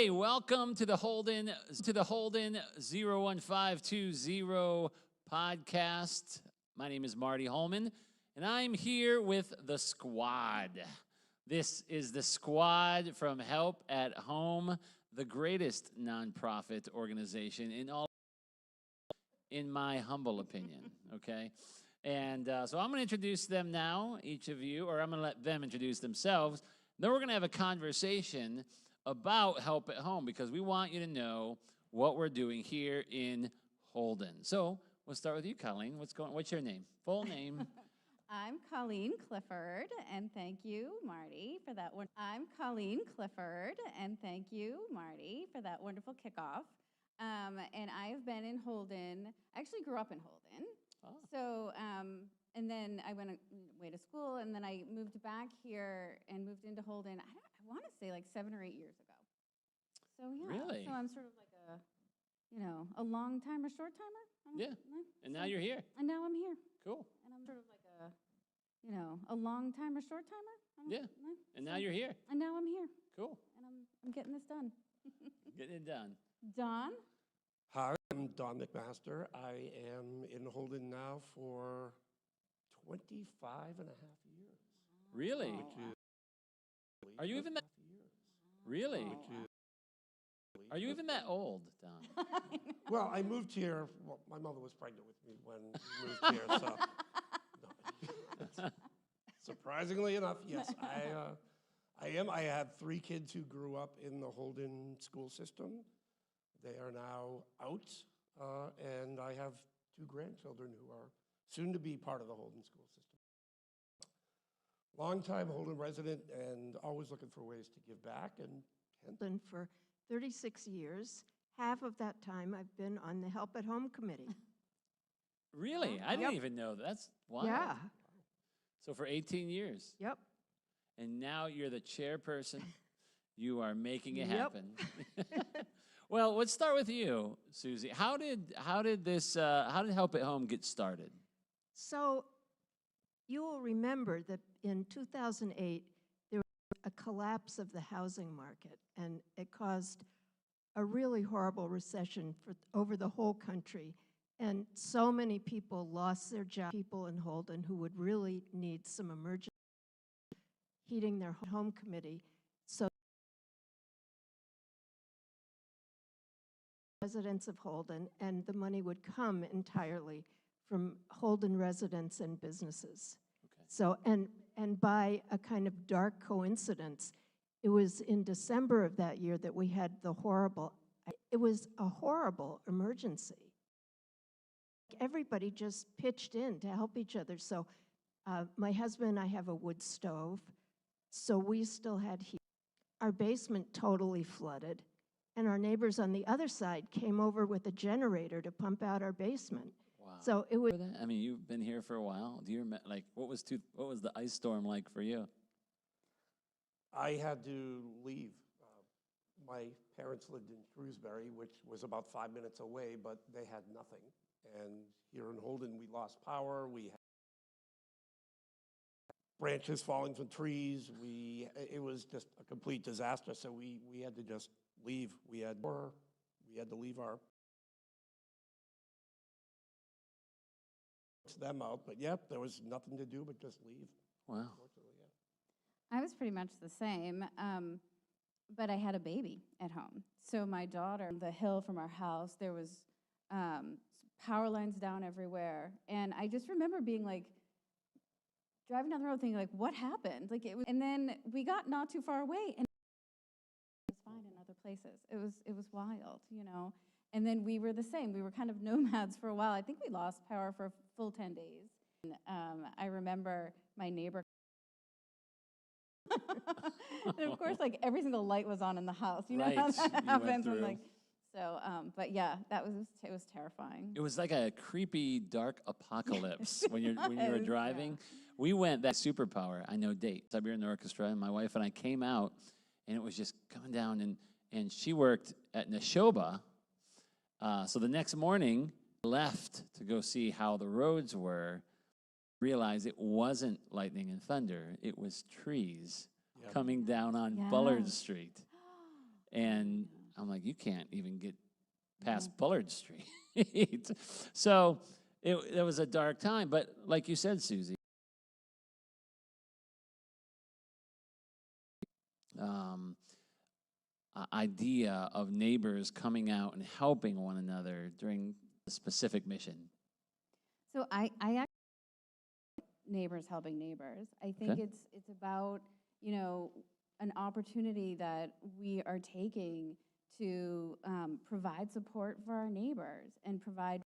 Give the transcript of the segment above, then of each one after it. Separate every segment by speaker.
Speaker 1: Hey, welcome to the Holden 01520 podcast. My name is Marty Holman, and I'm here with the squad. This is the squad from Help at Home, the greatest nonprofit organization in my humble opinion, okay? And so I'm going to introduce them now, each of you, or I'm going to let them introduce themselves. Then we're going to have a conversation about Help at Home because we want you to know what we're doing here in Holden. So we'll start with you, Colleen. What's your name? Full name.
Speaker 2: I'm Colleen Clifford, and thank you, Marty, for that one. I'm Colleen Clifford, and thank you, Marty, for that wonderful kickoff. And I have been in Holden. I actually grew up in Holden.
Speaker 1: Oh.
Speaker 2: So, and then I went away to school, and then I moved back here and moved into Holden. I want to say like 7 or 8 years ago. So yeah.
Speaker 1: Really?
Speaker 2: So I'm sort of like a long timer, short timer.
Speaker 1: Yeah. And now you're here.
Speaker 2: And now I'm here.
Speaker 1: Cool.
Speaker 2: And I'm sort of like a long timer, short timer.
Speaker 1: Yeah. And now you're here.
Speaker 2: And now I'm here.
Speaker 1: Cool.
Speaker 2: And I'm getting this done.
Speaker 1: Getting it done.
Speaker 2: Don?
Speaker 3: Hi, I'm Don McMaster. I am in Holden now for 25 and a half years.
Speaker 1: Really?
Speaker 2: Oh.
Speaker 1: Are you even that? Really?
Speaker 2: Oh.
Speaker 1: Are you even that old, Don?
Speaker 3: Well, I moved here. Well, my mother was pregnant with me when we moved here, so. No. Surprisingly enough, yes, I am. I have 3 kids who grew up in the Holden school system. They are now out, and I have 2 grandchildren who are soon to be part of the Holden school system. Longtime Holden resident and always looking for ways to give back.
Speaker 4: And for 36 years. Half of that time I've been on the Help at Home committee.
Speaker 1: Really? I didn't even know that. That's wild.
Speaker 4: Yeah.
Speaker 1: So for 18 years.
Speaker 4: Yep.
Speaker 1: And now you're the chairperson. You are making it
Speaker 4: Yep.
Speaker 1: happen. Well, let's start with you, Susie. How did Help at Home get started?
Speaker 4: So you will remember that in 2008, there was a collapse of the housing market, and it caused a really horrible recession over the whole country. And so many people lost their jobs, people in Holden who would really need some emergency heating their home committee. So residents of Holden, and the money would come entirely from Holden residents and businesses.
Speaker 1: Okay.
Speaker 4: So, and by a kind of dark coincidence, it was in December of that year that we had it was a horrible emergency. Everybody just pitched in to help each other. So my husband and I have a wood stove, so we still had heat. Our basement totally flooded, and our neighbors on the other side came over with a generator to pump out our basement.
Speaker 1: Wow.
Speaker 4: So it was.
Speaker 1: I mean, you've been here for a while. Do you remember, like, what was the ice storm like for you?
Speaker 3: I had to leave. My parents lived in Shrewsbury, which was about 5 minutes away, but they had nothing. And here in Holden, we lost power. We had branches falling from trees. It was just a complete disaster. So we had to just leave. We had to leave our them out. But yep, there was nothing to do but just leave.
Speaker 1: Wow.
Speaker 3: Unfortunately, yeah.
Speaker 2: I was pretty much the same, but I had a baby at home. So my daughter, the hill from our house, there was power lines down everywhere. And I just remember being like, driving down the road thinking like, what happened? Like and then we got not too far away and it was fine in other places. It was wild, you know? And then we were the same. We were kind of nomads for a while. I think we lost power for a full 10 days. And, I remember my neighbor. And of course, like every single light was on in the house. You know
Speaker 1: Right.
Speaker 2: how that
Speaker 1: You
Speaker 2: happens.
Speaker 1: went
Speaker 2: And, so, but yeah, it was terrifying.
Speaker 1: It was like a creepy, dark apocalypse when you were
Speaker 2: was,
Speaker 1: driving.
Speaker 2: yeah.
Speaker 1: We went that superpower. I know dates. Siberian Orchestra, and my wife and I came out, and it was just coming down. And she worked at Neshoba. So the next morning, left to go see how the roads were. Realized it wasn't lightning and thunder. It was trees
Speaker 3: Yep.
Speaker 1: coming down on
Speaker 2: Yeah.
Speaker 1: Bullard Street. And I'm like, you can't even get past Bullard Street. So it was a dark time. But like you said, Susie, idea of neighbors coming out and helping one another during a specific mission.
Speaker 2: So I actually neighbors helping neighbors. I think
Speaker 1: Okay.
Speaker 2: it's about, you know, an opportunity that we are taking to provide support for our neighbors and provide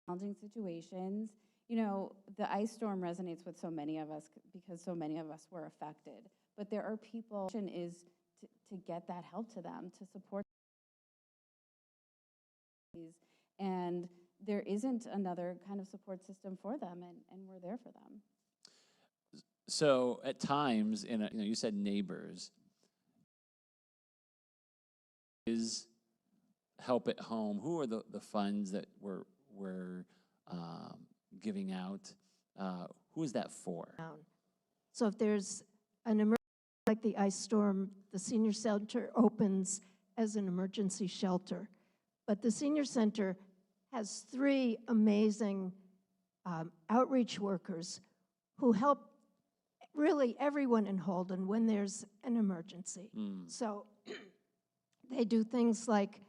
Speaker 2: challenging situations. You know, the ice storm resonates with so many of us because so many of us were affected. But there are people, is to get that help to them, to support these. And there isn't another kind of support system for them, and we're there for them.
Speaker 1: So at times, you said neighbors. Is Help at Home, who are the funds that we're giving out? Who is that for?
Speaker 4: So if there's an emergency like the ice storm, the senior center opens as an emergency shelter. But the senior center has 3 amazing outreach workers who help really everyone in Holden when there's an emergency. So they do things like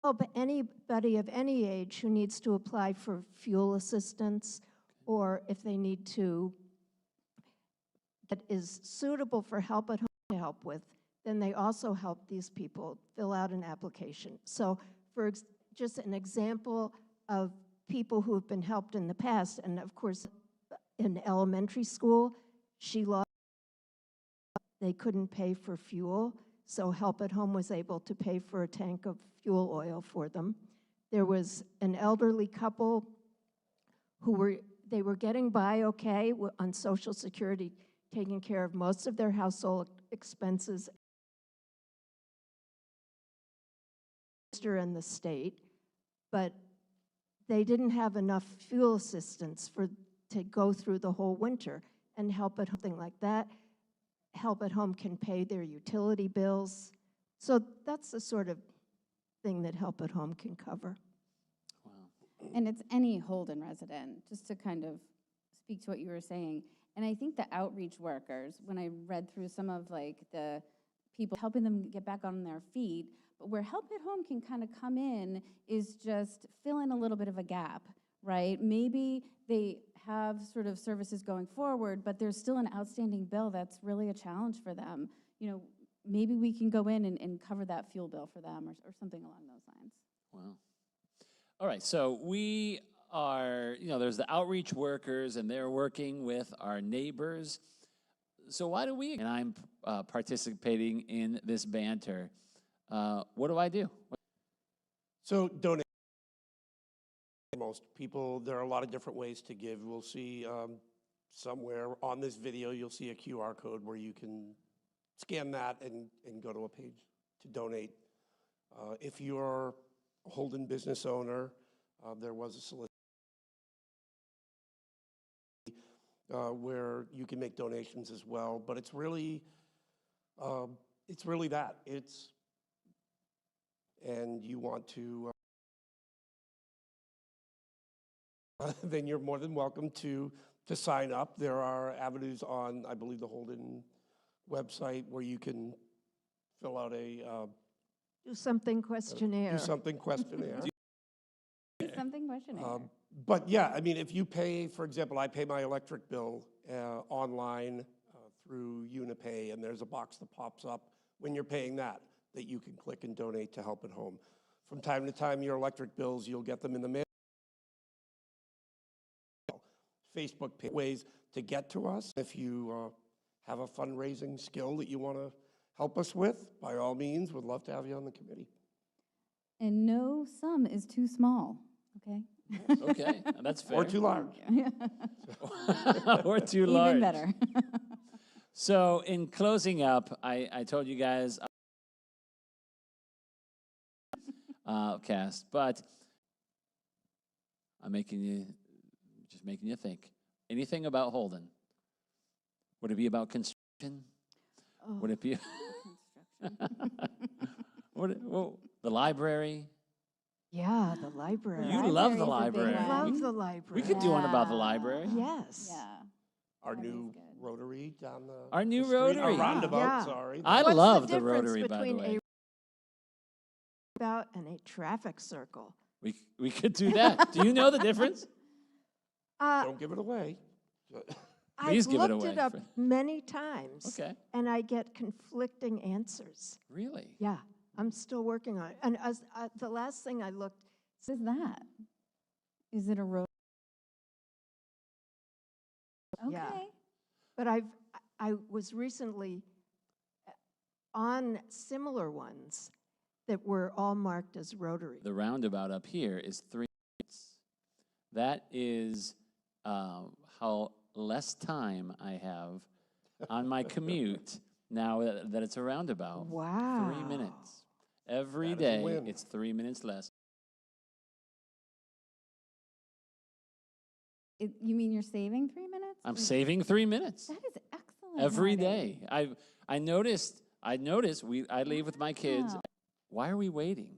Speaker 4: help anybody of any age who needs to apply for fuel assistance, or if they need to, that is suitable for Help at Home to help with, then they also help these people fill out an application. So for just an example of people who have been helped in the past, and of course, in elementary school, they couldn't pay for fuel, so Help at Home was able to pay for a tank of fuel oil for them. There was an elderly couple who were getting by okay on Social Security, taking care of most of their household expenses in the state, but they didn't have enough fuel assistance to go through the whole winter. And Help at Home, something like that, Help at Home can pay their utility bills. So that's the sort of thing that Help at Home can cover.
Speaker 1: Wow.
Speaker 2: And it's any Holden resident, just to kind of speak to what you were saying. And I think the outreach workers, when I read through some of like the people helping them get back on their feet, but where Help at Home can kind of come in is just fill in a little bit of a gap, right? Maybe they have sort of services going forward, but there's still an outstanding bill that's really a challenge for them. You know, maybe we can go in and cover that fuel bill for them or something along those lines.
Speaker 1: Wow. All right, so we are, there's the outreach workers, and they're working with our neighbors. So why do we, and I'm participating in this banter, what do I do?
Speaker 3: So donate. Most people, there are a lot of different ways to give. We'll see somewhere on this video, you'll see a QR code where you can scan that and go to a page to donate. If you're a Holden business owner, there was a solicitation where you can make donations as well, but it's really that. And you want to, then you're more than welcome to sign up. There are avenues on, I believe, the Holden website where you can fill out a
Speaker 4: Do something questionnaire.
Speaker 3: Do something questionnaire.
Speaker 2: Something questionnaire.
Speaker 3: But yeah, I mean, if you pay, for example, I pay my electric bill online through Unipay, and there's a box that pops up when you're paying that you can click and donate to Help at Home. From time to time, your electric bills, you'll get them in the mail. Facebook page, ways to get to us. If you have a fundraising skill that you want to help us with, by all means, we'd love to have you on the committee.
Speaker 2: And no sum is too small, okay?
Speaker 1: Okay, that's fair.
Speaker 3: Or too large.
Speaker 1: Or too large.
Speaker 2: Even better.
Speaker 1: So in closing up, I told you guys cast, but I'm making you think. Anything about Holden? Would it be about construction? Would it be
Speaker 2: construction.
Speaker 1: the library?
Speaker 4: Yeah, the library.
Speaker 1: You love the
Speaker 2: Library's a big
Speaker 1: library.
Speaker 2: one.
Speaker 4: I love
Speaker 1: We-
Speaker 4: the library.
Speaker 1: We could do one about the
Speaker 2: Yeah.
Speaker 1: library.
Speaker 4: Yes.
Speaker 2: Yeah.
Speaker 3: Our
Speaker 2: That is
Speaker 3: new
Speaker 2: good.
Speaker 3: rotary down the
Speaker 1: Our new
Speaker 3: the street.
Speaker 1: rotary.
Speaker 3: Our roundabout,
Speaker 4: Yeah.
Speaker 3: sorry.
Speaker 1: I
Speaker 4: What's
Speaker 1: love
Speaker 4: the
Speaker 1: the
Speaker 4: difference
Speaker 1: rotary, by the
Speaker 4: between
Speaker 1: way.
Speaker 4: a roundabout and a traffic circle?
Speaker 1: We could do that. Do you know the difference?
Speaker 3: Don't give it away.
Speaker 1: Please
Speaker 4: I've
Speaker 1: give it
Speaker 4: looked it
Speaker 1: away.
Speaker 4: up many times.
Speaker 1: Okay.
Speaker 4: And I get conflicting answers.
Speaker 1: Really?
Speaker 4: Yeah, I'm still working on it. And the last thing I looked,
Speaker 2: What is that? Is it a road? Okay.
Speaker 4: Yeah. but I was recently on similar ones that were all marked as rotary.
Speaker 1: The roundabout up here is 3 minutes. That is how less time I have on my commute now that it's a roundabout.
Speaker 4: Wow.
Speaker 1: 3 minutes. Every
Speaker 3: That is a
Speaker 1: day,
Speaker 3: win.
Speaker 1: it's 3 minutes less.
Speaker 2: You mean you're saving 3 minutes?
Speaker 1: I'm saving 3 minutes
Speaker 2: That is excellent.
Speaker 1: every
Speaker 2: Marty.
Speaker 1: day. I noticed I leave with my kids.
Speaker 2: Wow.
Speaker 1: Why are we waiting?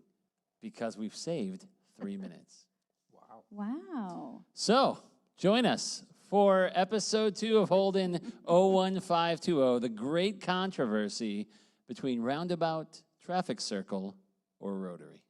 Speaker 1: Because we've saved 3 minutes.
Speaker 3: Wow.
Speaker 2: Wow.
Speaker 1: So, join us for episode 2 of Holden 01520, the great controversy between roundabout, traffic circle, or rotary.